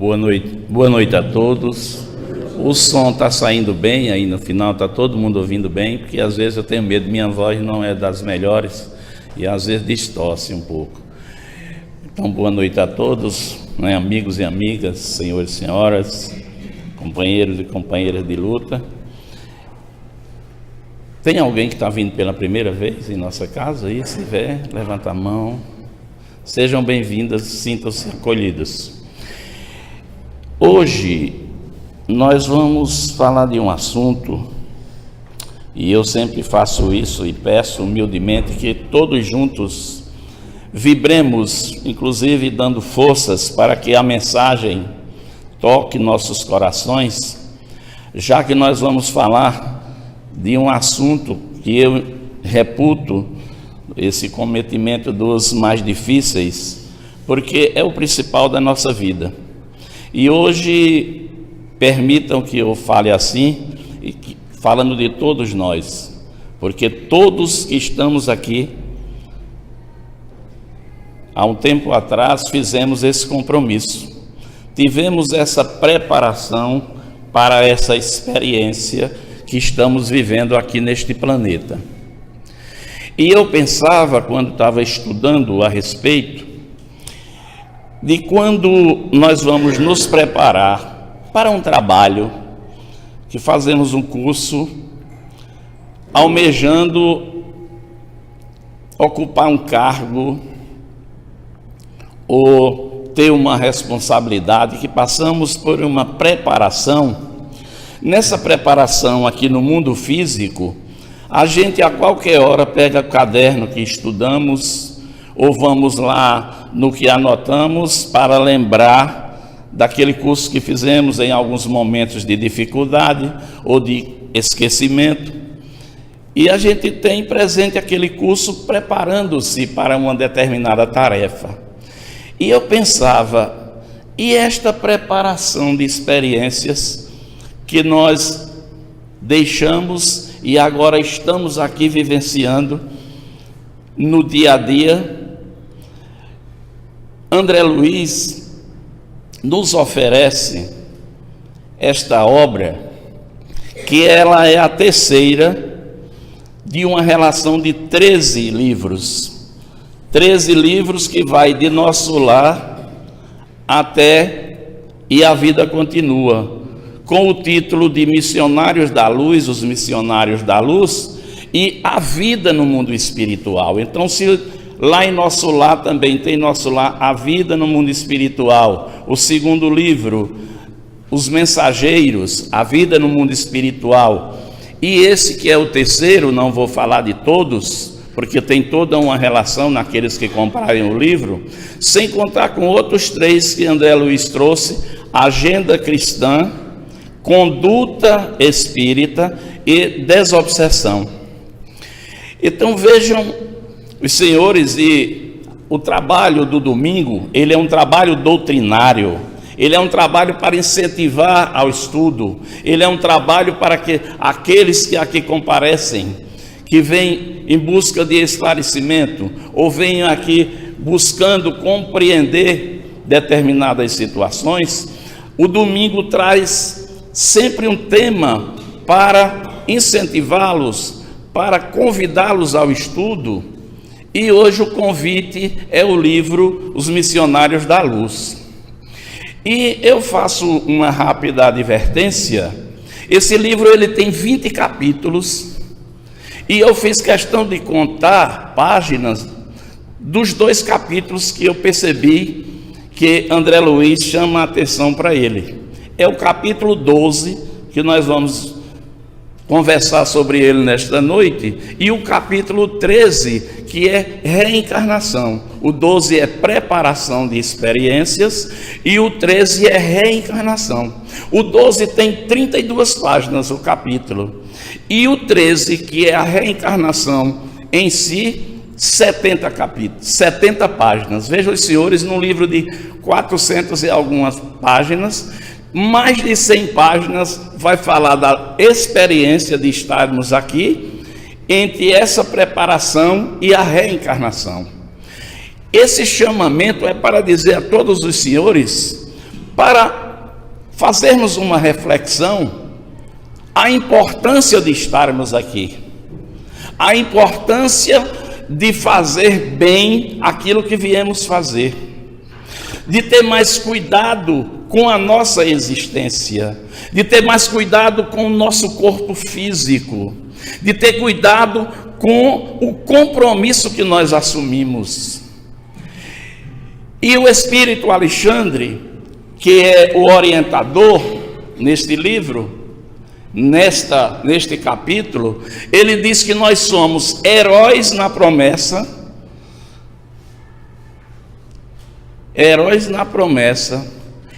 Boa noite a todos. O som está saindo bem aí no final, está todo mundo ouvindo bem, porque às vezes eu tenho medo, minha voz não é das melhores e às vezes distorce um pouco. Então, boa noite a todos, né, amigos e amigas, senhores e senhoras, companheiros e companheiras de luta. Tem alguém que está vindo pela primeira vez em nossa casa aí? Se tiver, levanta a mão. Sejam bem-vindas, sintam-se acolhidas. Hoje nós vamos falar de um assunto, e eu sempre faço isso e peço humildemente que todos juntos vibremos, inclusive dando forças para que a mensagem toque nossos corações, já que nós vamos falar de um assunto que eu reputo esse cometimento dos mais difíceis, porque é o principal da nossa vida. E hoje, permitam que eu fale assim, falando de todos nós, porque todos que estamos aqui, há um tempo atrás, fizemos esse compromisso, tivemos essa preparação para essa experiência que estamos vivendo aqui neste planeta. E eu pensava, quando estava estudando a respeito, de quando nós vamos nos preparar para um trabalho, que fazemos um curso, almejando ocupar um cargo, ou ter uma responsabilidade, que passamos por uma preparação. Nessa preparação aqui no mundo físico, a gente a qualquer hora pega o caderno que estudamos ou vamos lá no que anotamos para lembrar daquele curso que fizemos em alguns momentos de dificuldade ou de esquecimento. E a gente tem presente aquele curso preparando-se para uma determinada tarefa. E eu pensava, e esta preparação de experiências que nós deixamos e agora estamos aqui vivenciando no dia a dia? André Luiz nos oferece esta obra, que ela é a terceira de uma relação de 13 livros. 13 livros que vai de Nosso Lar até E a Vida Continua, com o título de Missionários da Luz, os Missionários da Luz, e a vida no mundo espiritual. Então, se lá em Nosso Lar também tem Nosso Lar, a vida no mundo espiritual, o segundo livro, Os Mensageiros, a vida no mundo espiritual, e esse que é o terceiro, não vou falar de todos, porque tem toda uma relação naqueles que comprarem o livro, sem contar com outros 3 que André Luiz trouxe: Agenda Cristã, Conduta Espírita e Desobsessão. Então vejam os senhores, e o trabalho do domingo, ele é um trabalho doutrinário, ele é um trabalho para incentivar ao estudo, ele é um trabalho para que aqueles que aqui comparecem, que vêm em busca de esclarecimento, ou venham aqui buscando compreender determinadas situações, o domingo traz sempre um tema para incentivá-los, para convidá-los ao estudo. E hoje o convite é o livro Os Missionários da Luz. E eu faço uma rápida advertência. Esse livro ele tem 20 capítulos, e eu fiz questão de contar páginas dos 2 capítulos que eu percebi que André Luiz chama a atenção para ele. É o capítulo 12, que nós vamos conversar sobre ele nesta noite, e o capítulo 13, que é reencarnação. O 12 é preparação de experiências, e o 13 é reencarnação. O 12 tem 32 páginas, o capítulo, e o 13, que é a reencarnação em si, 70 capítulos, 70 páginas. Vejam os senhores, num livro de 400 e algumas páginas, mais de 100 páginas vai falar da experiência de estarmos aqui, entre essa preparação e a reencarnação. Esse chamamento é para dizer a todos os senhores para fazermos uma reflexão a importância de estarmos aqui, a importância de fazer bem aquilo que viemos fazer, de ter mais cuidado com a nossa existência, de ter mais cuidado com o nosso corpo físico, de ter cuidado com o compromisso que nós assumimos. E o Espírito Alexandre, que é o orientador neste livro, neste capítulo, ele diz que nós somos heróis na promessa,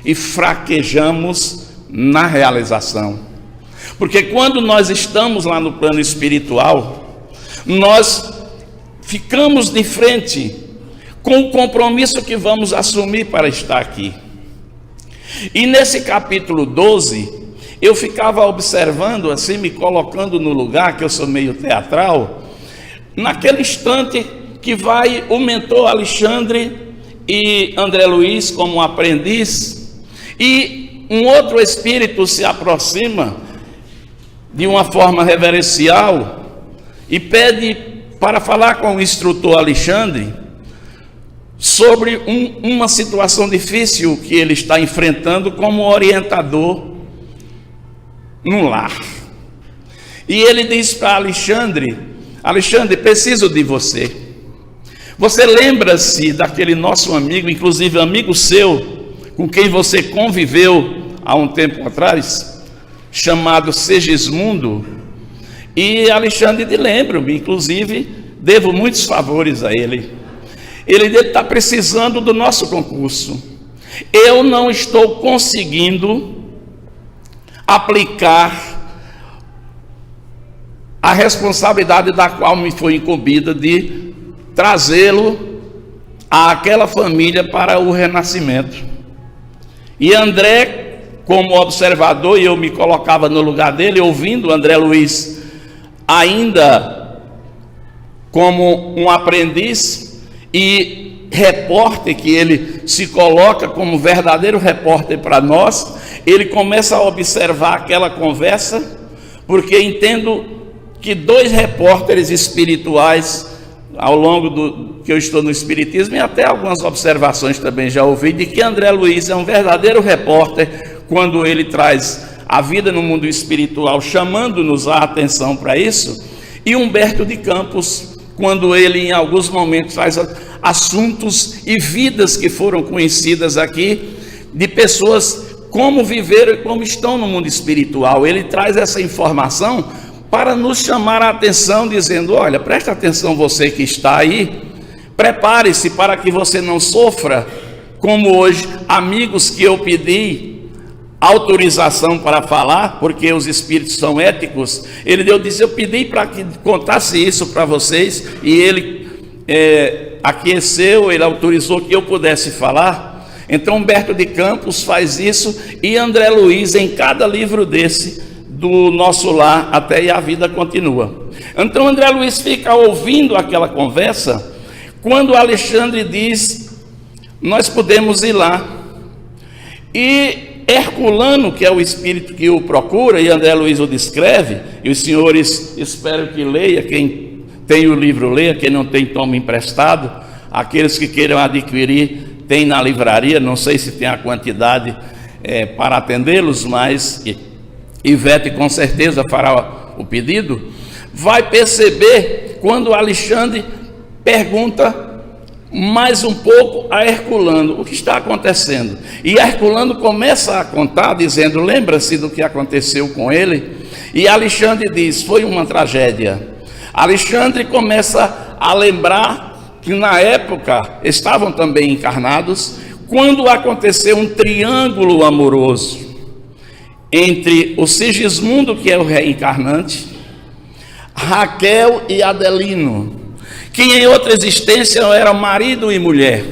e fraquejamos na realização. Porque quando nós estamos lá no plano espiritual, nós ficamos de frente com o compromisso que vamos assumir para estar aqui. E nesse capítulo 12, eu ficava observando, assim, me colocando no lugar, que eu sou meio teatral, naquele instante que vai o mentor Alexandre e André Luiz como aprendiz, e um outro espírito se aproxima de uma forma reverencial e pede para falar com o instrutor Alexandre sobre uma situação difícil que ele está enfrentando como orientador num lar. E ele diz para Alexandre: Alexandre, preciso de você. Você lembra-se daquele nosso amigo, inclusive amigo seu, com quem você conviveu há um tempo atrás, chamado Segismundo? E Alexandre diz: lembro-me, inclusive devo muitos favores a ele. Ele está precisando do nosso concurso. Eu não estou conseguindo aplicar a responsabilidade da qual me foi incumbida de trazê-lo àquela família para o renascimento. E André, como observador, e eu me colocava no lugar dele, ouvindo André Luiz ainda como um aprendiz e repórter, que ele se coloca como verdadeiro repórter para nós, ele começa a observar aquela conversa, porque entendo que dois repórteres espirituais, ao longo do que eu estou no Espiritismo, e até algumas observações também já ouvi, de que André Luiz é um verdadeiro repórter quando ele traz a vida no mundo espiritual, chamando-nos a atenção para isso, e Humberto de Campos, quando ele em alguns momentos traz assuntos e vidas que foram conhecidas aqui, de pessoas como viveram e como estão no mundo espiritual. Ele traz essa informação para nos chamar a atenção, dizendo: olha, presta atenção você que está aí, prepare-se para que você não sofra, como hoje, amigos que eu pedi autorização para falar, porque os espíritos são éticos. Eu pedi para que contasse isso para vocês, e ele aqueceu, ele autorizou que eu pudesse falar. Então Humberto de Campos faz isso, e André Luiz em cada livro desse, do Nosso Lar até E a Vida Continua. Então André Luiz fica ouvindo aquela conversa, quando Alexandre diz: nós podemos ir lá. E Herculano, que é o espírito que o procura, e André Luiz o descreve, e os senhores espero que leia, quem tem o livro leia, quem não tem toma emprestado, aqueles que queiram adquirir tem na livraria, não sei se tem a quantidade para atendê-los, mas Ivete com certeza fará o pedido. Vai perceber quando Alexandre pergunta mais um pouco a Herculano o que está acontecendo, e Herculano começa a contar, dizendo: lembra-se do que aconteceu com ele? E Alexandre diz: foi uma tragédia. Alexandre começa a lembrar que na época estavam também encarnados, quando aconteceu um triângulo amoroso entre o Sigismundo, que é o reencarnante, Raquel e Adelino, que em outra existência eram marido e mulher.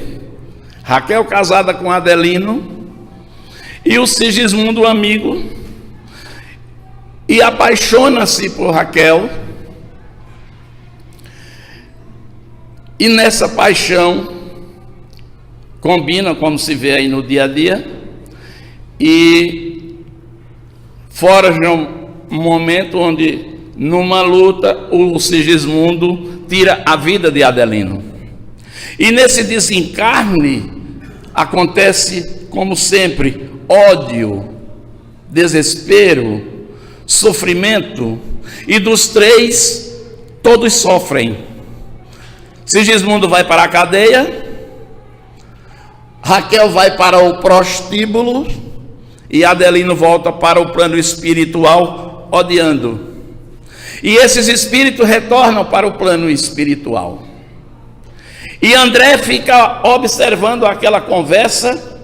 Raquel casada com Adelino e o Sigismundo amigo, e apaixona-se por Raquel, e nessa paixão combina, como se vê aí no dia a dia, e forja um momento onde, numa luta, o Sigismundo tira a vida de Adelino. E nesse desencarne acontece, como sempre, ódio, desespero, sofrimento, e dos três, todos sofrem. Sigismundo vai para a cadeia, Raquel vai para o prostíbulo, e Adelino volta para o plano espiritual, odiando. E esses espíritos retornam para o plano espiritual. E André fica observando aquela conversa,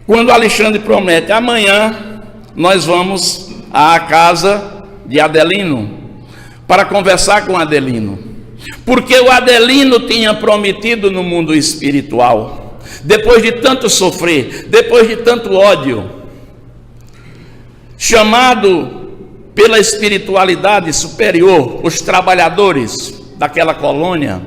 quando Alexandre promete: amanhã nós vamos à casa de Adelino para conversar com Adelino, porque o Adelino tinha prometido no mundo espiritual, depois de tanto sofrer, depois de tanto ódio, chamado pela espiritualidade superior, os trabalhadores daquela colônia,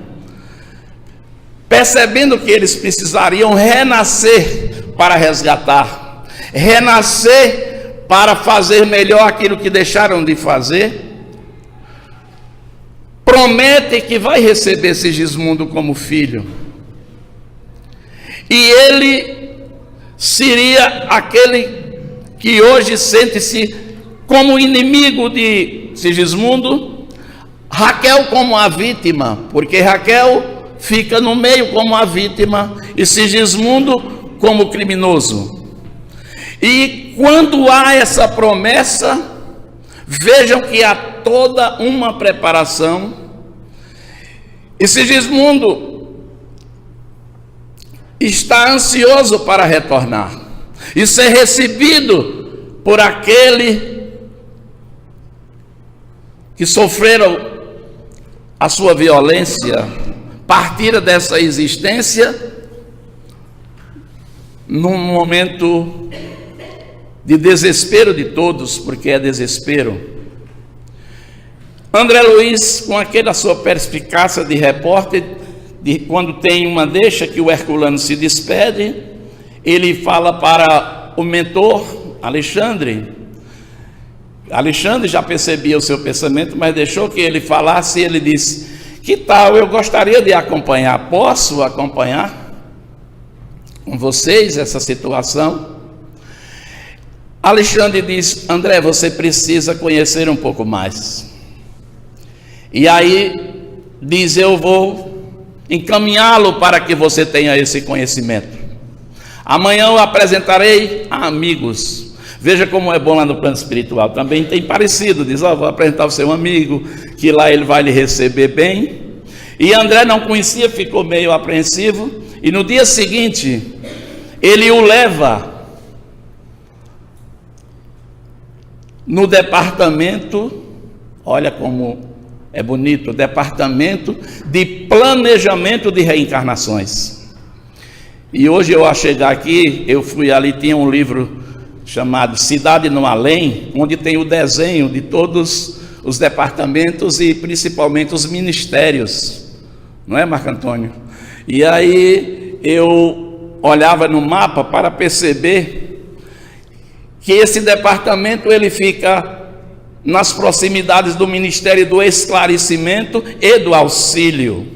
percebendo que eles precisariam renascer para resgatar, renascer para fazer melhor aquilo que deixaram de fazer, promete que vai receber Sigismundo como filho, e ele seria aquele que hoje sente-se como inimigo de Sigismundo, Raquel como a vítima, porque Raquel fica no meio como a vítima e Sigismundo como criminoso. E quando há essa promessa, vejam que há toda uma preparação, e Sigismundo está ansioso para retornar e ser recebido por aquele que sofreram a sua violência, partira dessa existência num momento de desespero de todos, porque é desespero. André Luiz, com aquela sua perspicácia de repórter, quando tem uma deixa que o Herculano se despede, ele fala para o mentor Alexandre. Alexandre já percebia o seu pensamento, mas deixou que ele falasse, e ele disse: que tal, eu gostaria de acompanhar, posso acompanhar com vocês essa situação? Alexandre diz: André, você precisa conhecer um pouco mais. E aí diz: eu vou encaminhá-lo para que você tenha esse conhecimento. Amanhã eu apresentarei a amigos. Veja como é bom lá no plano espiritual, também tem parecido, diz: vou apresentar o seu amigo, que lá ele vai lhe receber bem. E André não conhecia, ficou meio apreensivo, e no dia seguinte, ele o leva no departamento, olha como é bonito, o departamento de planejamento de reencarnações. E hoje eu, ao chegar aqui, eu fui ali, tinha um livro chamado Cidade no Além, onde tem o desenho de todos os departamentos e principalmente os ministérios, não é, Marco Antônio? E aí eu olhava no mapa para perceber que esse departamento ele fica nas proximidades do Ministério do Esclarecimento e do Auxílio.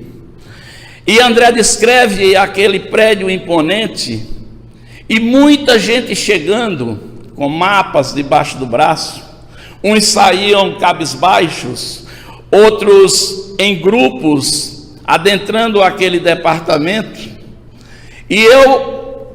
E André descreve aquele prédio imponente e muita gente chegando com mapas debaixo do braço. Uns saíam cabisbaixos, outros em grupos, adentrando aquele departamento. E eu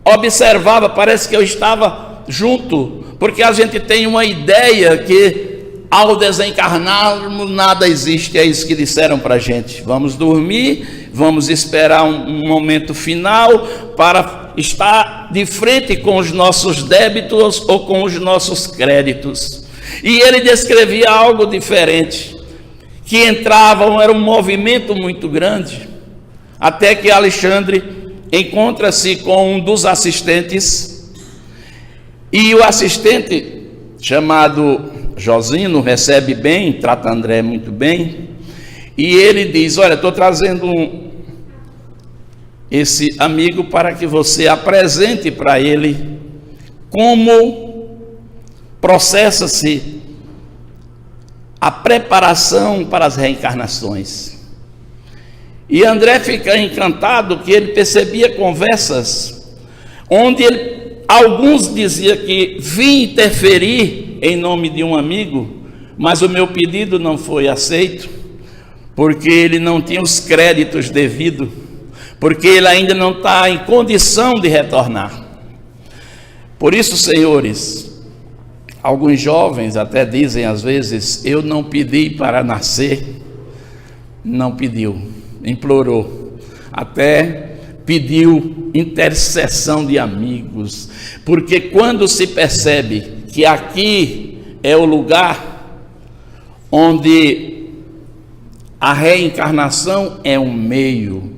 observava, parece que eu estava junto, porque a gente tem uma ideia que ao desencarnarmos nada existe, é isso que disseram para a gente. Vamos dormir, vamos esperar um momento final para estar de frente com os nossos débitos ou com os nossos créditos. E ele descrevia algo diferente, que entravam, era um movimento muito grande, até que Alexandre encontra-se com um dos assistentes, e o assistente, chamado Josino, recebe bem, trata André muito bem, e ele diz: olha, estou trazendo esse amigo para que você apresente para ele como processa-se a preparação para as reencarnações. E André fica encantado que ele percebia conversas onde alguns diziam que vim interferir em nome de um amigo, mas o meu pedido não foi aceito, porque ele não tinha os créditos devidos, porque ele ainda não está em condição de retornar. Por isso, senhores, alguns jovens até dizem às vezes: eu não pedi para nascer. Não pediu, implorou, até pediu intercessão de amigos, porque quando se percebe que aqui é o lugar onde a reencarnação é um meio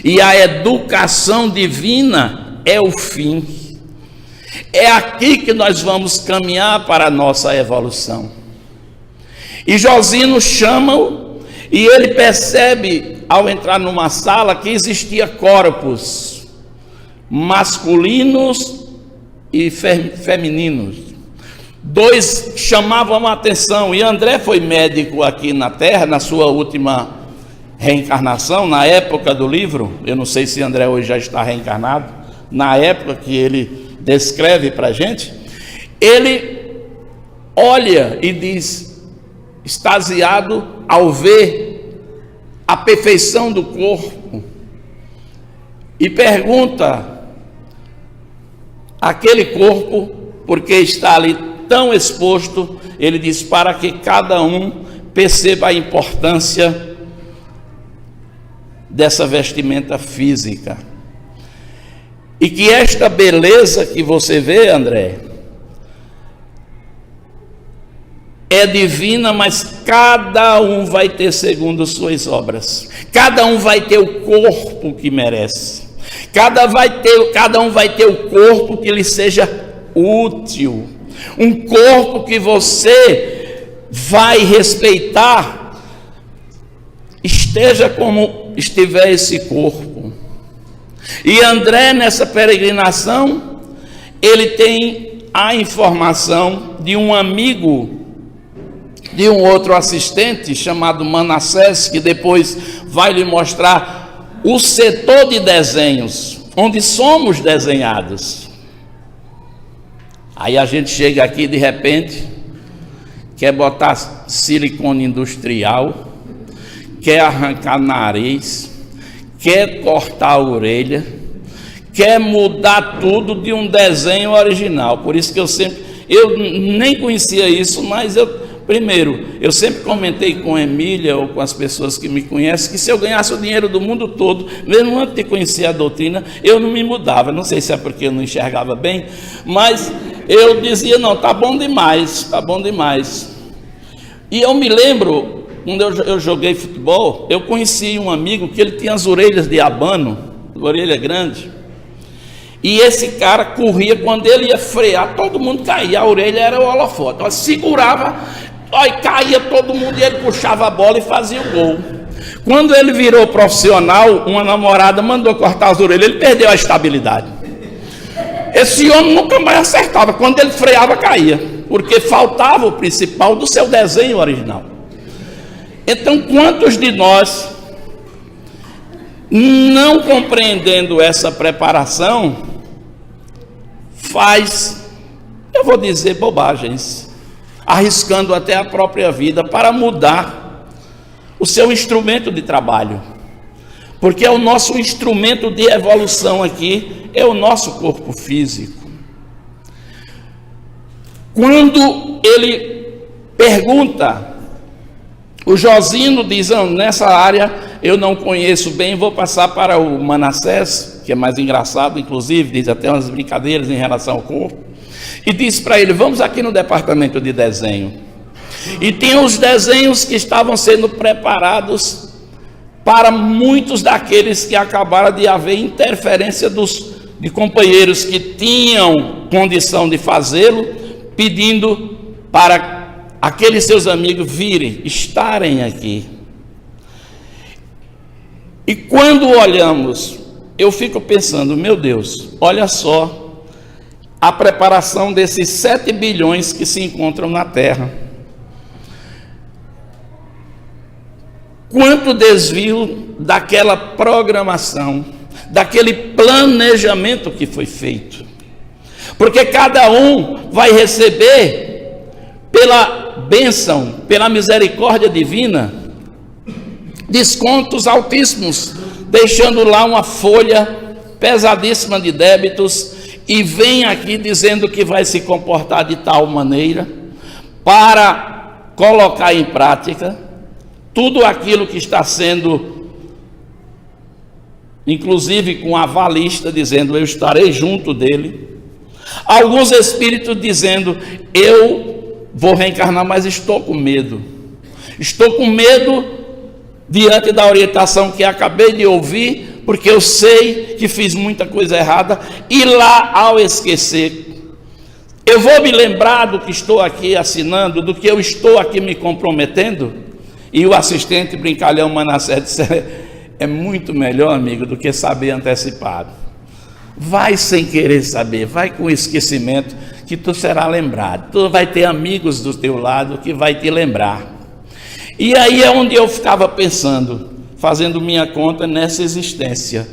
e a educação divina é o fim, é aqui que nós vamos caminhar para a nossa evolução. E Josino chama-o, e ele percebe, ao entrar numa sala, que existia corpos masculinos e femininos. Dois chamavam a atenção, e André foi médico aqui na Terra, na sua última reencarnação, na época do livro. Eu não sei se André hoje já está reencarnado. Na época que ele descreve para a gente, ele olha e diz, extasiado ao ver a perfeição do corpo, e pergunta aquele corpo, porque está ali tão exposto, ele diz, para que cada um perceba a importância dessa vestimenta física, e que esta beleza que você vê, André, é divina, mas cada um vai ter segundo suas obras, cada um vai ter o corpo que merece, cada um vai ter o corpo que lhe seja útil, um corpo que você vai respeitar, esteja como estiver esse corpo. E André, nessa peregrinação, ele tem a informação de um amigo, de um outro assistente chamado Manassés, que depois vai lhe mostrar o setor de desenhos, onde somos desenhados. Aí a gente chega aqui de repente, quer botar silicone industrial, quer arrancar nariz, quer cortar a orelha, quer mudar tudo de um desenho original. Por isso que eu nem conhecia isso, mas eu sempre comentei com a Emília ou com as pessoas que me conhecem, que se eu ganhasse o dinheiro do mundo todo, mesmo antes de conhecer a doutrina, eu não me mudava. Não sei se é porque eu não enxergava bem, mas eu dizia, não, tá bom demais. E eu me lembro, quando eu joguei futebol, eu conheci um amigo que ele tinha as orelhas de abano, orelha grande, e esse cara corria, quando ele ia frear, todo mundo caía, a orelha era o holofote, ó, segurava, ó, caía todo mundo, e ele puxava a bola e fazia o gol. Quando ele virou profissional, uma namorada mandou cortar as orelhas, ele perdeu a estabilidade. Esse homem nunca mais acertava, quando ele freava caía, porque faltava o principal do seu desenho original. Então, quantos de nós, não compreendendo essa preparação, faz, eu vou dizer, bobagens, arriscando até a própria vida para mudar o seu instrumento de trabalho, porque é o nosso instrumento de evolução aqui, é o nosso corpo físico. Quando ele pergunta, o Josino diz, nessa área eu não conheço bem, vou passar para o Manassés, que é mais engraçado, inclusive, diz até umas brincadeiras em relação ao corpo, e diz para ele, vamos aqui no departamento de desenho. E tinha os desenhos que estavam sendo preparados para muitos daqueles que acabaram de haver interferência de companheiros que tinham condição de fazê-lo, pedindo para aqueles seus amigos virem, estarem aqui. E quando olhamos, eu fico pensando, meu Deus, olha só a preparação desses 7 bilhões que se encontram na Terra. Quanto desvio daquela programação, daquele planejamento que foi feito. Porque cada um vai receber, pela bênção, pela misericórdia divina, descontos altíssimos, deixando lá uma folha pesadíssima de débitos, e vem aqui dizendo que vai se comportar de tal maneira para colocar em prática tudo aquilo que está sendo, inclusive com a avalista dizendo: eu estarei junto dele. Alguns espíritos dizendo: eu vou reencarnar, mas estou com medo. Estou com medo diante da orientação que acabei de ouvir, porque eu sei que fiz muita coisa errada, e lá, ao esquecer, eu vou me lembrar do que estou aqui assinando, do que eu estou aqui me comprometendo. E o assistente brincalhão Manassés disse: é muito melhor, amigo, do que saber antecipado. Vai sem querer saber, vai com esquecimento, que tu será lembrado. Tu vai ter amigos do teu lado que vai te lembrar. E aí é onde eu ficava pensando, fazendo minha conta nessa existência.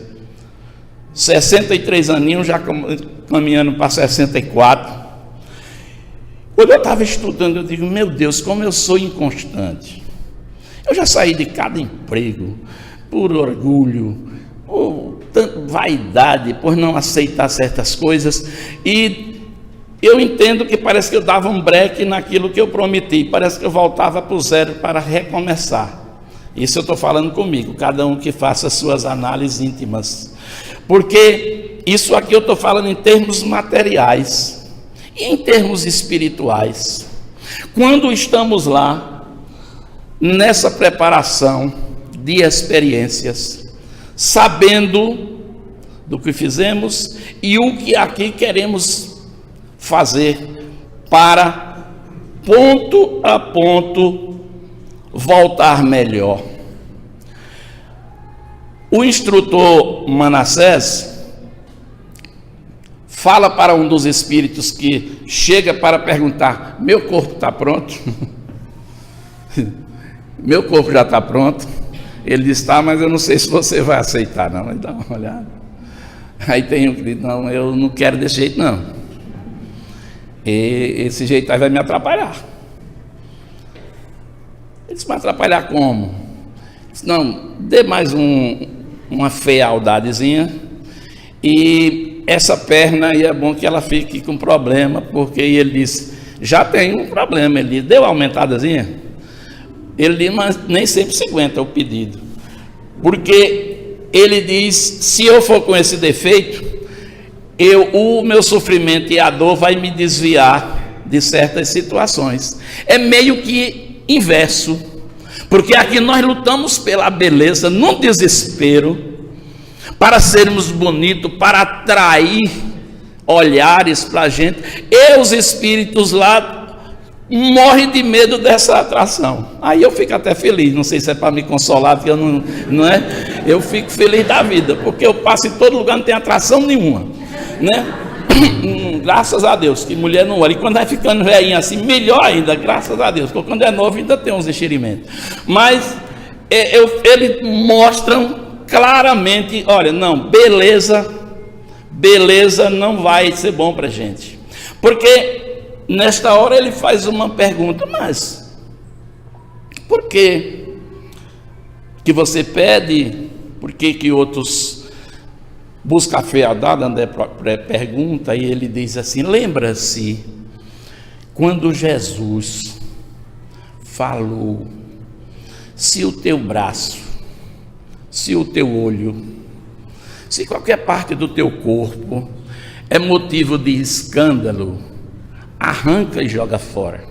63 aninhos, já caminhando para 64. Quando eu estava estudando, eu digo: meu Deus, como eu sou inconstante. Eu já saí de cada emprego por orgulho, por vaidade, por não aceitar certas coisas, e eu entendo que parece que eu dava um breque naquilo que eu prometi, parece que eu voltava para o zero para recomeçar. Isso eu estou falando comigo, cada um que faça suas análises íntimas, porque isso aqui eu estou falando em termos materiais e em termos espirituais. Quando estamos lá, nessa preparação de experiências, sabendo do que fizemos e o que aqui queremos fazer para, ponto a ponto, voltar melhor. O instrutor Manassés fala para um dos espíritos que chega para perguntar: meu corpo está pronto? Meu corpo já está pronto. Ele diz: tá, mas eu não sei se você vai aceitar, não. Mas dá uma olhada. Aí tem um que diz: não, eu não quero desse jeito, não. E esse jeito aí vai me atrapalhar. Ele disse: mas atrapalhar como? Ele disse: não, dê mais uma feialdadezinha, e essa perna aí é bom que ela fique com problema, porque ele disse: já tem um problema. Ele disse: deu uma aumentadazinha? Ele diz: mas nem sempre se aguenta o pedido, porque ele diz: se eu for com esse defeito, o meu sofrimento e a dor vai me desviar de certas situações. É meio que inverso, porque aqui nós lutamos pela beleza, num desespero, para sermos bonitos, para atrair olhares para a gente, e os espíritos lá morre de medo dessa atração. Aí eu fico até feliz, não sei se é para me consolar, porque eu não é, eu fico feliz da vida, porque eu passo em todo lugar, não tem atração nenhuma, né? Graças a Deus, que mulher não olha. E quando vai ficando velhinho assim, melhor ainda, graças a Deus, porque quando é novo ainda tem uns enxerimentos. Mas eles mostram claramente: olha, não, beleza não vai ser bom para a gente, porque nesta hora ele faz uma pergunta: mas por que você pede? Por que outros buscam a fealdade? André pergunta, e ele diz assim: lembra-se quando Jesus falou: se o teu braço, se o teu olho, se qualquer parte do teu corpo é motivo de escândalo, arranca e joga fora.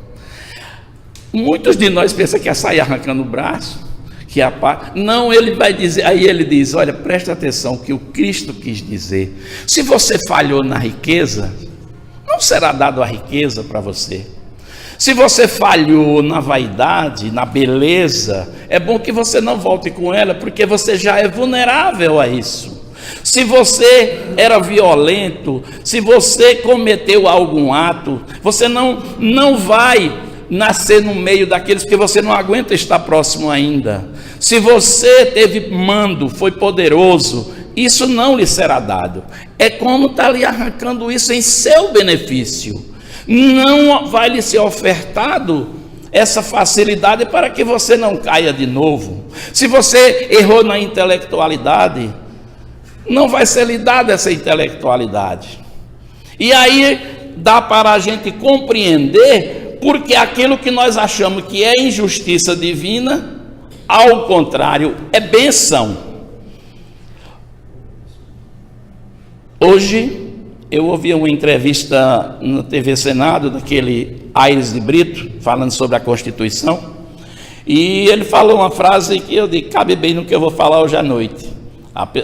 Muitos de nós pensam que é sair arrancando o braço, que é a parte. Não, ele vai dizer, aí ele diz: olha, presta atenção que o Cristo quis dizer. Se você falhou na riqueza, não será dado a riqueza para você. Se você falhou na vaidade, na beleza, é bom que você não volte com ela, porque você já é vulnerável a isso. Se você era violento, se você cometeu algum ato, você não vai nascer no meio daqueles, porque você não aguenta estar próximo ainda. Se você teve mando, foi poderoso, isso não lhe será dado. É como está lhe arrancando isso em seu benefício. Não vai lhe ser ofertado essa facilidade para que você não caia de novo. Se você errou na intelectualidade, não vai ser lhe dada essa intelectualidade. E aí dá para a gente compreender porque aquilo que nós achamos que é injustiça divina, ao contrário, é bênção. Hoje eu ouvi uma entrevista na TV Senado, daquele Aires de Brito, falando sobre a Constituição, e ele falou uma frase que eu digo, cabe bem no que eu vou falar hoje à noite.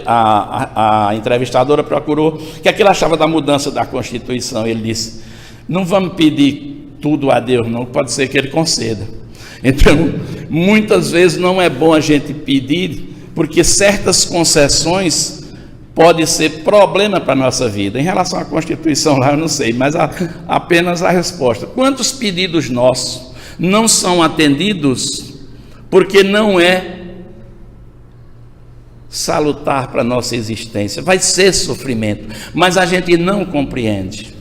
A entrevistadora procurou o que é que ele achava da mudança da Constituição. Ele disse, não vamos pedir tudo a Deus não, pode ser que Ele conceda. Então, muitas vezes não é bom a gente pedir, porque certas concessões pode ser problema para a nossa vida. Em relação à Constituição lá, eu não sei, mas apenas a resposta. Quantos pedidos nossos não são atendidos porque não é salutar para a nossa existência? Vai ser sofrimento, mas a gente não compreende.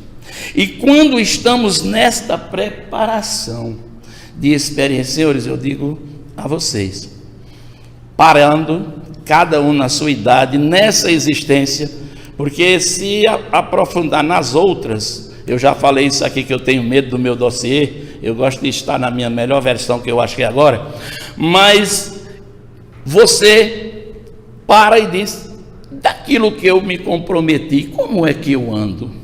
E quando estamos nesta preparação de experiência, senhores, eu digo a vocês, parando cada um na sua idade, nessa existência, porque se aprofundar nas outras, eu já falei isso aqui, que eu tenho medo do meu dossiê, eu gosto de estar na minha melhor versão, que eu acho que é agora, mas você para e diz, daquilo que eu me comprometi, como é que eu ando?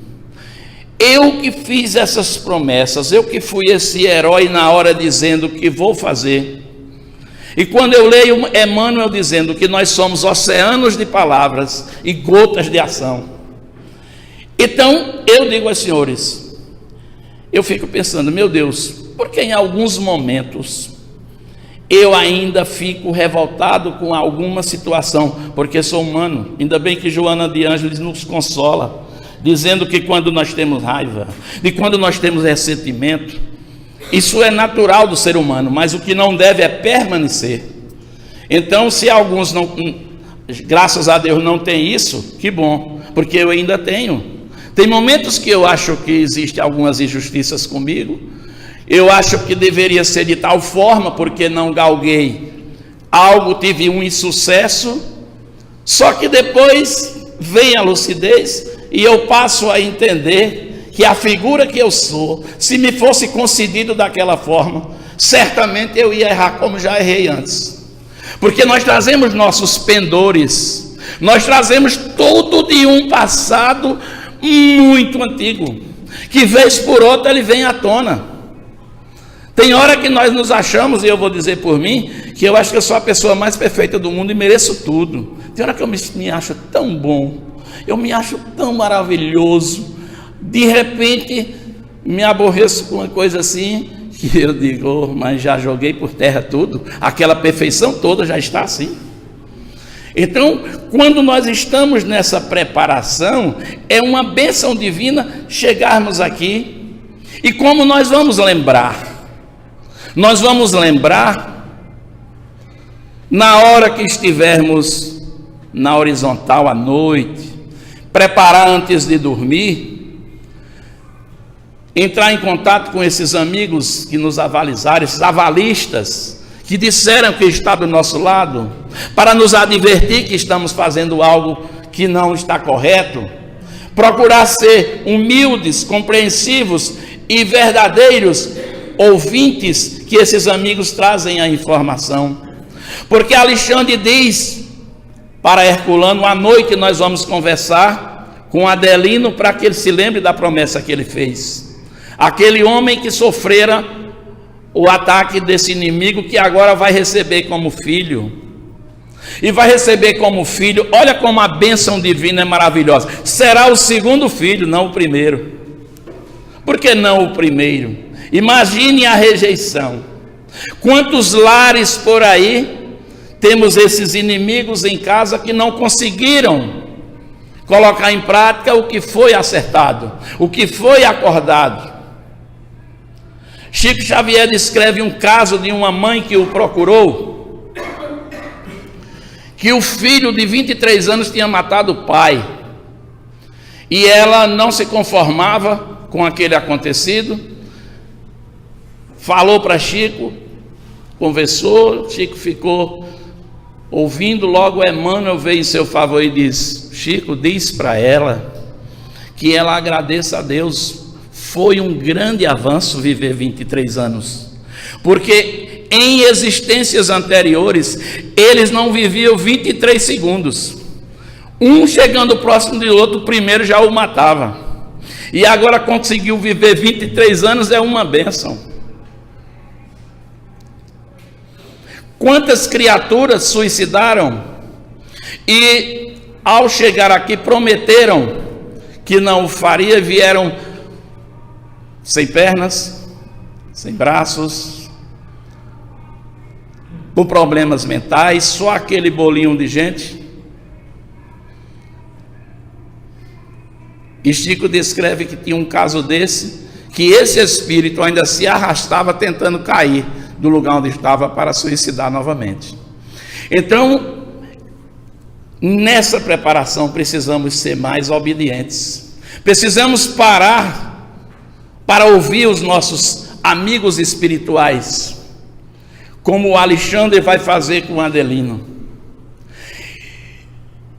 Eu que fiz essas promessas, eu que fui esse herói na hora dizendo que vou fazer. E quando eu leio Emmanuel dizendo que nós somos oceanos de palavras e gotas de ação, então eu digo aos senhores, eu fico pensando, meu Deus, porque em alguns momentos eu ainda fico revoltado com alguma situação, porque sou humano. Ainda bem que Joana de Ângeles nos consola, dizendo que quando nós temos raiva, e quando nós temos ressentimento, isso é natural do ser humano, mas o que não deve é permanecer. Então, se alguns não, graças a Deus, não tem isso, que bom, porque eu ainda tenho. Tem momentos que eu acho que existem algumas injustiças comigo, eu acho que deveria ser de tal forma, porque não galguei algo, tive um insucesso, só que depois vem a lucidez e eu passo a entender que a figura que eu sou, se me fosse concedido daquela forma, certamente eu ia errar como já errei antes. Porque nós trazemos nossos pendores, nós trazemos tudo de um passado muito antigo, que vez por outra ele vem à tona. Tem hora que nós nos achamos, e eu vou dizer por mim, que eu acho que eu sou a pessoa mais perfeita do mundo e mereço tudo. Tem hora que eu me acho tão bom, eu me acho tão maravilhoso, de repente me aborreço com uma coisa assim, que eu digo, oh, mas já joguei por terra tudo, aquela perfeição toda já está assim. Então, quando nós estamos nessa preparação, é uma bênção divina chegarmos aqui. E como nós vamos lembrar? Nós vamos lembrar na hora que estivermos na horizontal à noite, preparar antes de dormir, entrar em contato com esses amigos que nos avalizaram, esses avalistas que disseram que está do nosso lado, para nos advertir que estamos fazendo algo que não está correto, procurar ser humildes, compreensivos e verdadeiros ouvintes que esses amigos trazem a informação. Porque Alexandre diz para Herculano, à noite nós vamos conversar com Adelino para que ele se lembre da promessa que ele fez. Aquele homem que sofrera o ataque desse inimigo, que agora vai receber como filho. E vai receber como filho, olha como a bênção divina é maravilhosa. Será o segundo filho, não o primeiro. Por que não o primeiro? Imagine a rejeição. Quantos lares por aí temos esses inimigos em casa que não conseguiram colocar em prática o que foi acertado, o que foi acordado. Chico Xavier descreve um caso de uma mãe que o procurou, que o filho de 23 anos tinha matado o pai, e ela não se conformava com aquele acontecido, falou para Chico, conversou, Chico ficou ouvindo, logo Emmanuel veio em seu favor e diz: Chico, diz para ela que ela agradeça a Deus, foi um grande avanço viver 23 anos, porque em existências anteriores eles não viviam 23 segundos, um chegando próximo do outro, o primeiro já o matava, e agora conseguiu viver 23 anos, é uma bênção. Quantas criaturas suicidaram e ao chegar aqui prometeram que não o faria, vieram sem pernas, sem braços, com problemas mentais, só aquele bolinho de gente. E Chico descreve que tinha um caso desse, que esse espírito ainda se arrastava tentando cair do lugar onde estava para suicidar novamente. Então, nessa preparação precisamos ser mais obedientes, precisamos parar para ouvir os nossos amigos espirituais, como o Alexandre vai fazer com o Adelino.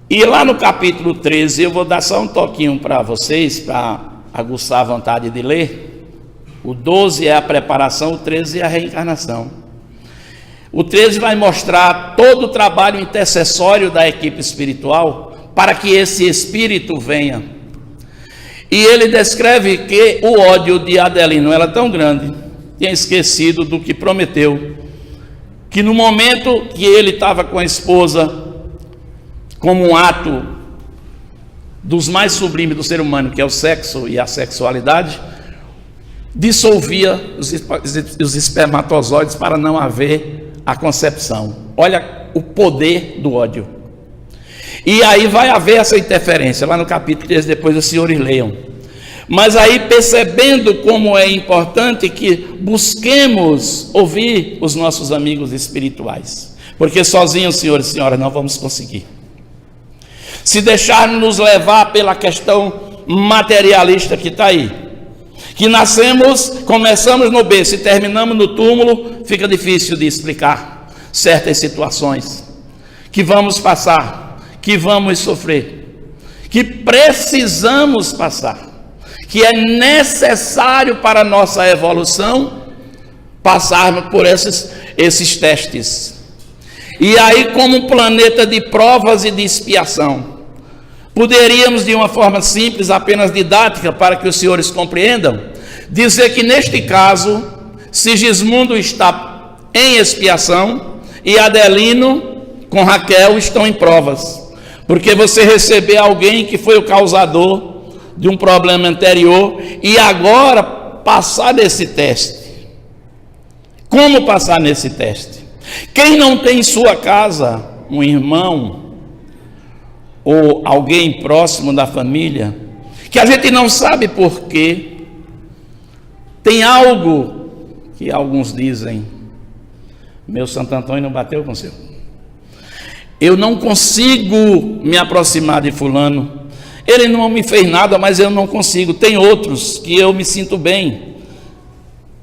E lá no capítulo 13, eu vou dar só um toquinho para vocês, para aguçar a vontade de ler. O 12 é a preparação, o 13 é a reencarnação. O 13 vai mostrar todo o trabalho intercessório da equipe espiritual para que esse espírito venha. E ele descreve que o ódio de Adelino era tão grande, tinha esquecido do que prometeu, que no momento que ele estava com a esposa, como um ato dos mais sublimes do ser humano, que é o sexo e a sexualidade, dissolvia os espermatozoides para não haver a concepção. Olha o poder do ódio. E aí vai haver essa interferência, lá no capítulo 13, depois os senhores leiam. Mas aí, percebendo como é importante que busquemos ouvir os nossos amigos espirituais, porque sozinhos, senhores e senhoras, não vamos conseguir. Se deixarmos nos levar pela questão materialista que está aí, que nascemos, começamos no berço e terminamos no túmulo, fica difícil de explicar certas situações que vamos passar, que vamos sofrer, que precisamos passar, que é necessário para a nossa evolução passarmos por esses testes. E aí, como um planeta de provas e de expiação, poderíamos, de uma forma simples, apenas didática, para que os senhores compreendam, dizer que neste caso, Sigismundo está em expiação e Adelino com Raquel estão em provas, porque você receber alguém que foi o causador de um problema anterior e agora passar nesse teste. Como passar nesse teste? Quem não tem em sua casa um irmão ou alguém próximo da família, que a gente não sabe porquê, tem algo que alguns dizem: meu Santo Antônio não bateu com o seu, eu não consigo me aproximar de fulano, ele não me fez nada, mas eu não consigo. Tem outros que eu me sinto bem,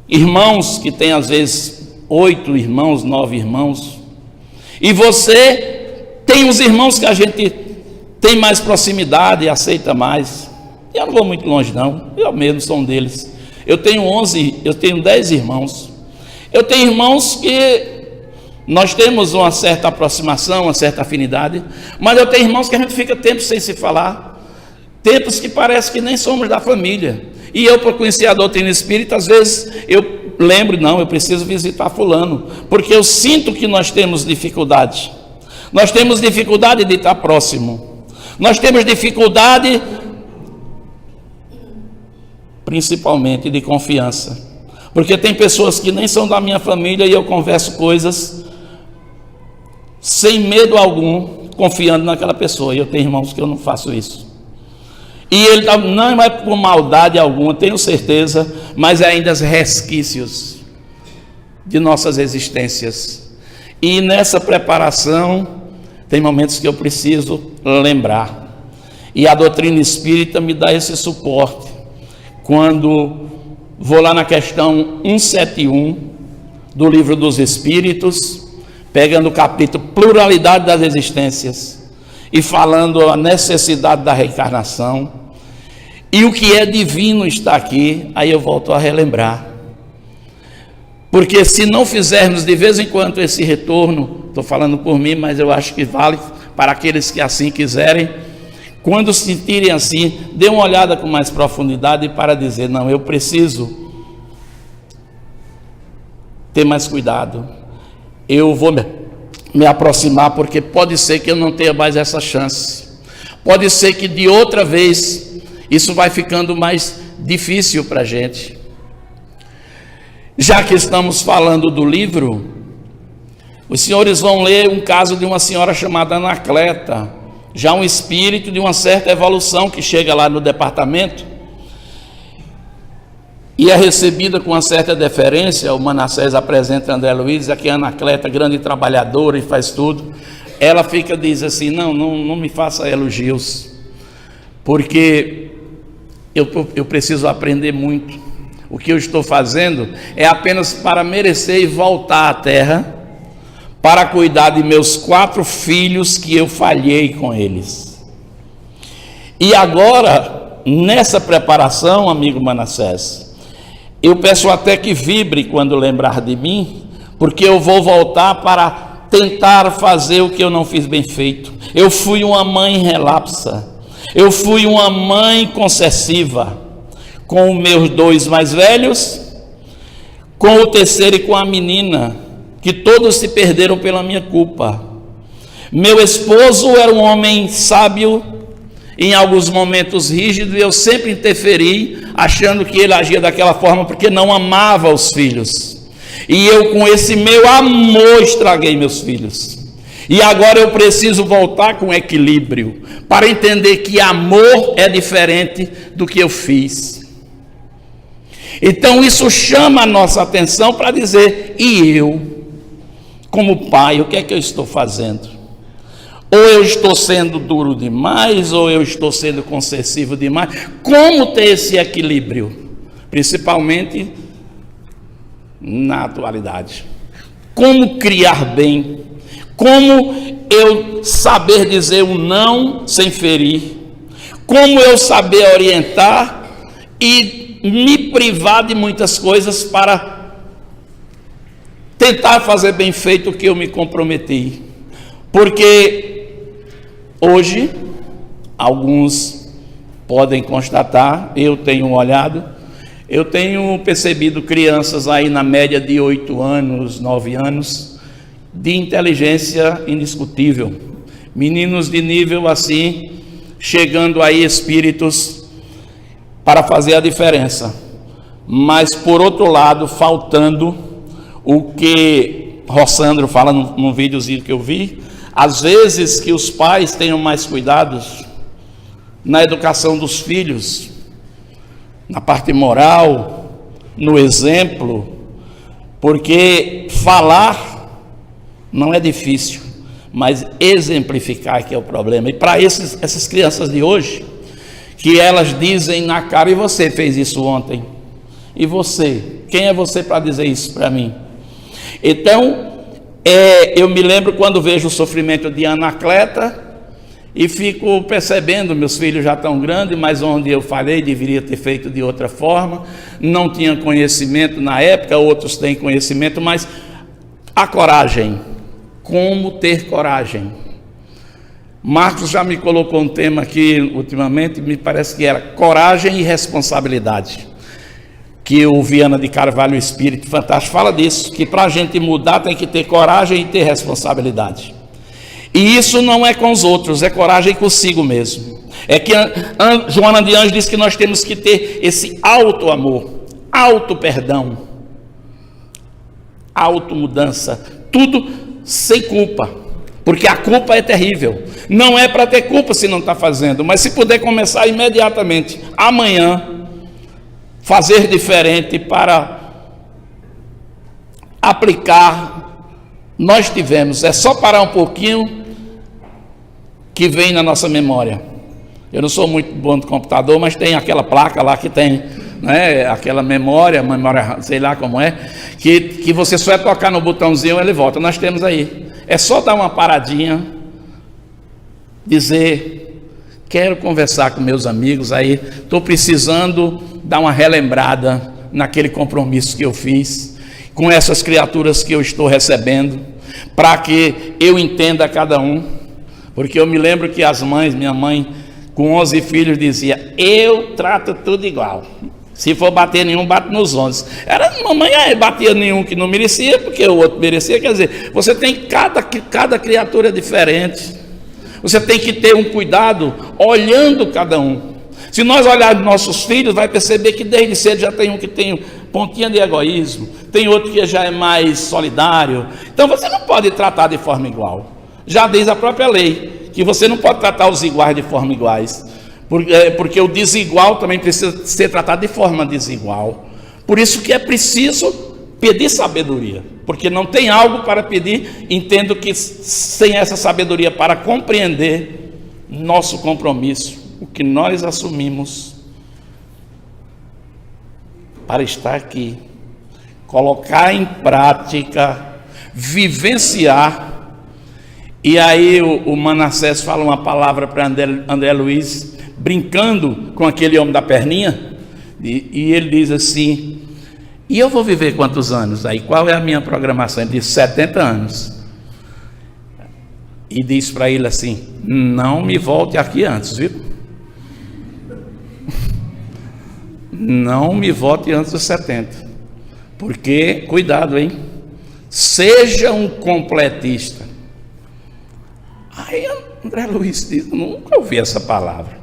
irmãos que tem às vezes 8 irmãos, 9 irmãos, e você tem os irmãos que a gente tem mais proximidade e aceita mais. Eu não vou muito longe não, eu mesmo sou um deles. Eu tenho 10 irmãos. Eu tenho irmãos que nós temos uma certa aproximação, uma certa afinidade, mas eu tenho irmãos que a gente fica tempo sem se falar, tempos que parece que nem somos da família. E eu, para conhecer a doutrina espírita, às vezes eu lembro, não, eu preciso visitar fulano, porque eu sinto que nós temos dificuldade. Nós temos dificuldade de estar próximo. Nós temos dificuldade, principalmente, de confiança. Porque tem pessoas que nem são da minha família e eu converso coisas sem medo algum, confiando naquela pessoa. E eu tenho irmãos que eu não faço isso. E ele não é por maldade alguma, tenho certeza, mas ainda resquícios de nossas existências. E nessa preparação, tem momentos que eu preciso lembrar. E a doutrina espírita me dá esse suporte. Quando vou lá na questão 171 do Livro dos Espíritos, pegando o capítulo Pluralidade das Existências e falando a necessidade da reencarnação, e o que é divino está aqui, aí eu volto a relembrar. Porque se não fizermos de vez em quando esse retorno, estou falando por mim, mas eu acho que vale para aqueles que assim quiserem, quando sentirem assim, dê uma olhada com mais profundidade para dizer, não, eu preciso ter mais cuidado, eu vou me aproximar, porque pode ser que eu não tenha mais essa chance, pode ser que de outra vez isso vai ficando mais difícil para a gente. Já que estamos falando do livro, os senhores vão ler um caso de uma senhora chamada Anacleta, já um espírito de uma certa evolução que chega lá no departamento e é recebida com uma certa deferência. O Manassés apresenta André Luiz, aqui a Anacleta, grande trabalhadora e faz tudo. Ela diz assim, não me faça elogios, porque eu preciso aprender muito. O que eu estou fazendo é apenas para merecer e voltar à terra, para cuidar de meus 4 filhos que eu falhei com eles. E agora, nessa preparação, amigo Manassés, eu peço até que vibre quando lembrar de mim, porque eu vou voltar para tentar fazer o que eu não fiz bem feito. Eu fui uma mãe relapsa. Eu fui uma mãe concessiva com os meus 2 mais velhos, com o terceiro e com a menina, que todos se perderam pela minha culpa. Meu esposo era um homem sábio, em alguns momentos rígido, e eu sempre interferi, achando que ele agia daquela forma porque não amava os filhos. E eu, com esse meu amor, estraguei meus filhos. E agora eu preciso voltar com equilíbrio, para entender que amor é diferente do que eu fiz. Então isso chama a nossa atenção para dizer, e eu, como pai, o que é que eu estou fazendo? Ou eu estou sendo duro demais, ou eu estou sendo concessivo demais? Como ter esse equilíbrio? Principalmente na atualidade. Como criar bem? Como eu saber dizer um não sem ferir? Como eu saber orientar e me privar de muitas coisas para tentar fazer bem feito o que eu me comprometi? Porque hoje, alguns podem constatar, eu tenho olhado, eu tenho percebido crianças aí na média de 8 anos, 9 anos, de inteligência indiscutível, meninos de nível assim, chegando aí espíritos para fazer a diferença, mas por outro lado, faltando o que Rossandro fala num videozinho que eu vi, às vezes que os pais tenham mais cuidados na educação dos filhos, na parte moral, no exemplo, porque falar não é difícil, mas exemplificar que é o problema. E para essas crianças de hoje, que elas dizem na cara, e você fez isso ontem? E você? Quem é você para dizer isso para mim? Então, eu me lembro quando vejo o sofrimento de Anacleta e fico percebendo, meus filhos já estão grandes, mas onde eu falei, deveria ter feito de outra forma, não tinha conhecimento na época, outros têm conhecimento, mas a coragem, como ter coragem. Marcos já me colocou um tema aqui ultimamente, me parece que era coragem e responsabilidade, que o Viana de Carvalho, o Espírito Fantástico, fala disso, que para a gente mudar tem que ter coragem e ter responsabilidade. E isso não é com os outros, é coragem consigo mesmo. É que Joana de Anjos diz que nós temos que ter esse auto amor, auto perdão, auto mudança, tudo sem culpa, porque a culpa é terrível. Não é para ter culpa se não está fazendo, mas se puder começar imediatamente, amanhã, fazer diferente para aplicar, nós tivemos, é só parar um pouquinho que vem na nossa memória. Eu não sou muito bom de computador, mas tem aquela placa lá que tem, né, aquela memória, sei lá como é, que você só é tocar no botãozinho ele volta. Nós temos aí. É só dar uma paradinha, dizer, quero conversar com meus amigos aí, estou precisando dar uma relembrada naquele compromisso que eu fiz, com essas criaturas que eu estou recebendo, para que eu entenda cada um, porque eu me lembro que as mães, minha mãe, com 11 filhos, dizia, eu trato tudo igual. Se for bater nenhum, bate nos 11. Mamãe batia nenhum que não merecia, porque o outro merecia. Quer dizer, você tem cada criatura diferente. Você tem que ter um cuidado olhando cada um. Se nós olharmos nossos filhos, vai perceber que desde cedo já tem um que tem pontinha de egoísmo, tem outro que já é mais solidário. Então você não pode tratar de forma igual. Já diz a própria lei, que você não pode tratar os iguais de forma iguais. Porque o desigual também precisa ser tratado de forma desigual. Por isso que é preciso pedir sabedoria, porque não tem algo para pedir. Entendo que sem essa sabedoria para compreender nosso compromisso, o que nós assumimos para estar aqui, colocar em prática, vivenciar. E aí o Manassés fala uma palavra para André Luiz, brincando com aquele homem da perninha, e ele diz assim, e eu vou viver quantos anos? Aí qual é a minha programação? Ele diz 70 anos. E diz para ele assim, não me volte aqui antes, viu? Não me volte antes dos 70. Porque, cuidado, hein? Seja um completista. Aí André Luiz diz, nunca ouvi essa palavra.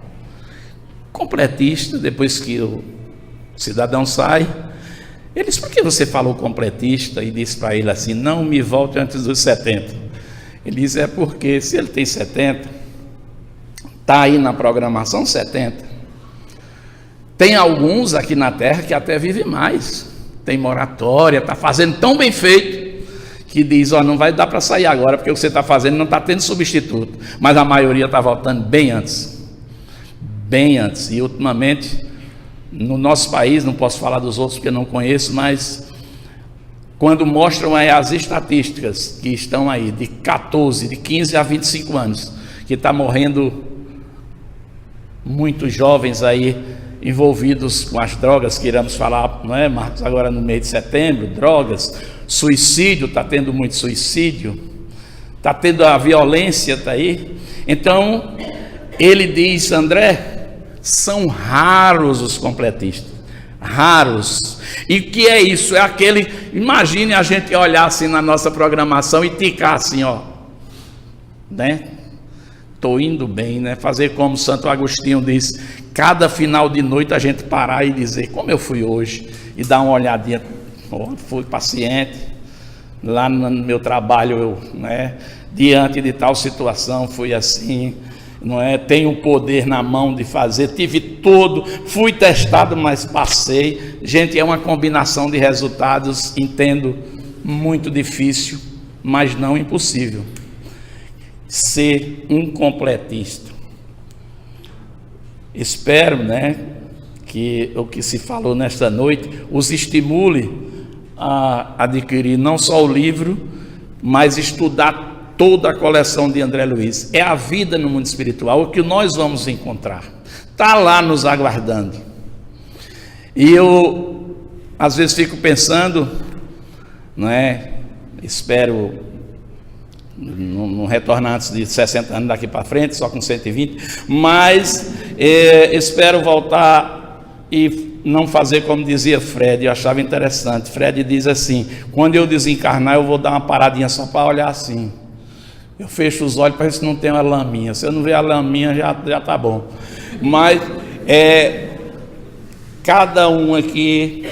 Completista, depois que o cidadão sai, ele diz, por que você falou completista? E disse para ele assim, não me volte antes dos 70. Ele diz, é porque se ele tem 70, está aí na programação 70. Tem alguns aqui na terra que até vivem mais, tem moratória, está fazendo tão bem feito, que diz, não vai dar para sair agora, porque o que você está fazendo não está tendo substituto, mas a maioria está voltando bem antes. Bem antes, e ultimamente, no nosso país, não posso falar dos outros porque não conheço, mas quando mostram aí as estatísticas que estão aí, de 14, de 15 a 25 anos, que está morrendo muitos jovens aí, envolvidos com as drogas, que iremos falar, não é, Marcos, agora no mês de setembro, drogas, suicídio, está tendo muito suicídio, está tendo a violência, está aí. Então, ele diz, André, são raros os completistas, raros. E o que é isso? É aquele, imagine a gente olhar assim na nossa programação e ticar assim, né? Estou indo bem, né? Fazer como Santo Agostinho diz, cada final de noite a gente parar e dizer, como eu fui hoje, e dar uma olhadinha, fui paciente, lá no meu trabalho, eu, né, diante de tal situação, fui assim, não é? Tenho o poder na mão de fazer, tive tudo, fui testado, mas passei. Gente, é uma combinação de resultados, entendo, muito difícil, mas não impossível. Ser um completista. Espero, né, que o que se falou nesta noite os estimule a adquirir não só o livro, mas estudar toda a coleção de André Luiz. É a vida no mundo espiritual, o que nós vamos encontrar. Está lá nos aguardando. E eu, às vezes, fico pensando, não é? Espero não retornar antes de 60 anos daqui para frente, só com 120, mas espero voltar e não fazer como dizia Fred. Eu achava interessante. Fred diz assim, quando eu desencarnar eu vou dar uma paradinha só para olhar assim. Eu fecho os olhos para ver se não tem uma laminha. Se eu não ver a laminha, já está bom. Mas cada um aqui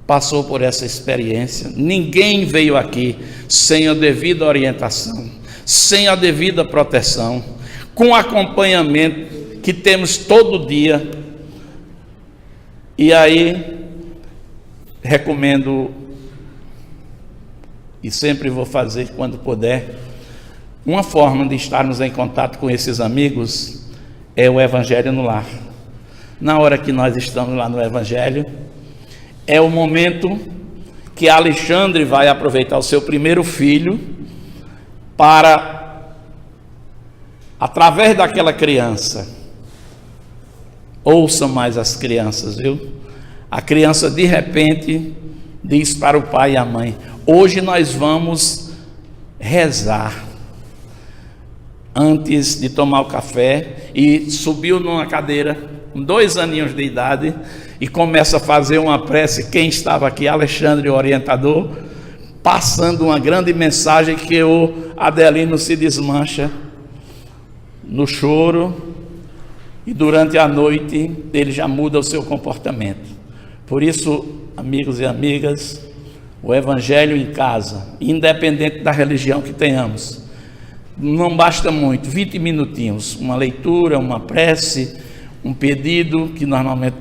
passou por essa experiência. Ninguém veio aqui sem a devida orientação, sem a devida proteção, com acompanhamento que temos todo dia. E aí, recomendo, e sempre vou fazer quando puder, uma forma de estarmos em contato com esses amigos é o Evangelho no Lar. Na hora que nós estamos lá no Evangelho, é o momento que Alexandre vai aproveitar o seu primeiro filho para, através daquela criança, ouçam mais as crianças, viu? A criança de repente diz para o pai e a mãe: hoje nós vamos rezar. Antes de tomar o café, e subiu numa cadeira com 2 aninhos de idade e começa a fazer uma prece. Quem estava aqui? Alexandre, o orientador, passando uma grande mensagem que o Adelino se desmancha no choro, e durante a noite ele já muda o seu comportamento. Por isso, amigos e amigas, o Evangelho em casa, independente da religião que tenhamos, não basta muito, 20 minutinhos, uma leitura, uma prece, um pedido, que normalmente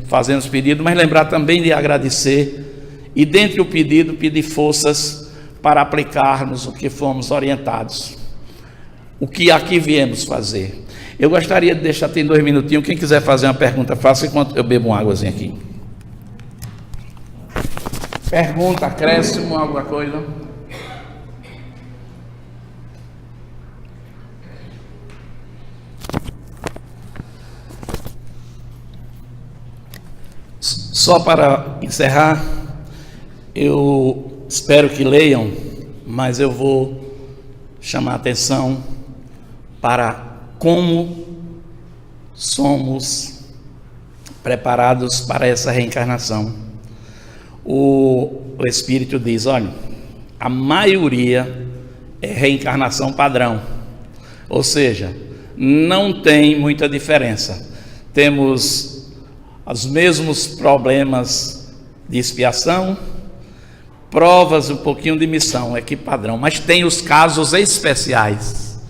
fazemos pedido, mas lembrar também de agradecer, e dentre o pedido, pedir forças para aplicarmos o que fomos orientados, o que aqui viemos fazer. Eu gostaria de deixar, tem 2 minutinhos, quem quiser fazer uma pergunta, faça enquanto eu bebo uma águazinha aqui. Pergunta, acréscimo, alguma coisa? Só para encerrar, eu espero que leiam, mas eu vou chamar a atenção para como somos preparados para essa reencarnação. O Espírito diz: olha, a maioria é reencarnação padrão, ou seja, não tem muita diferença. Temos os mesmos problemas de expiação, provas, um pouquinho de missão, é que padrão, mas tem os casos especiais,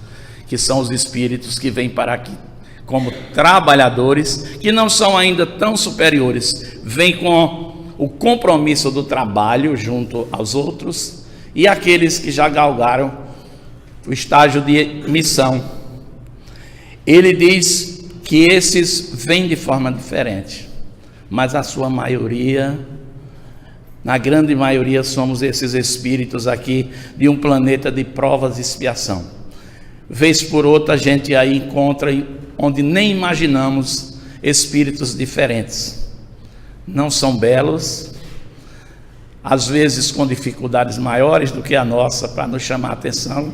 que são os espíritos que vêm para aqui como trabalhadores, que não são ainda tão superiores, vêm com o compromisso do trabalho junto aos outros, e aqueles que já galgaram o estágio de missão. Ele diz que esses vêm de forma diferente, mas a sua maioria, na grande maioria, somos esses espíritos aqui de um planeta de provas e expiação. Vez por outra a gente aí encontra onde nem imaginamos espíritos diferentes. Não são belos, às vezes com dificuldades maiores do que a nossa para nos chamar a atenção.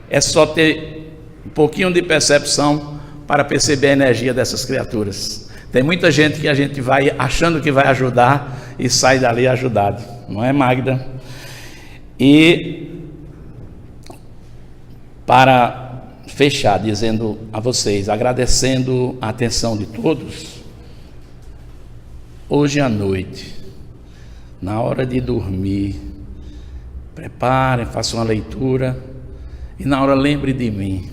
É só ter um pouquinho de percepção para perceber a energia dessas criaturas. Tem muita gente que a gente vai achando que vai ajudar e sai dali ajudado, não é, Magda? E para fechar, dizendo a vocês, agradecendo a atenção de todos, hoje à noite, na hora de dormir, preparem, façam uma leitura, e na hora lembre de mim,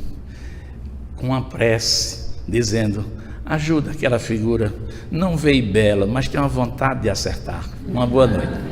com uma prece, dizendo: ajuda aquela figura, não veio bela, mas tem uma vontade de acertar. Uma boa noite.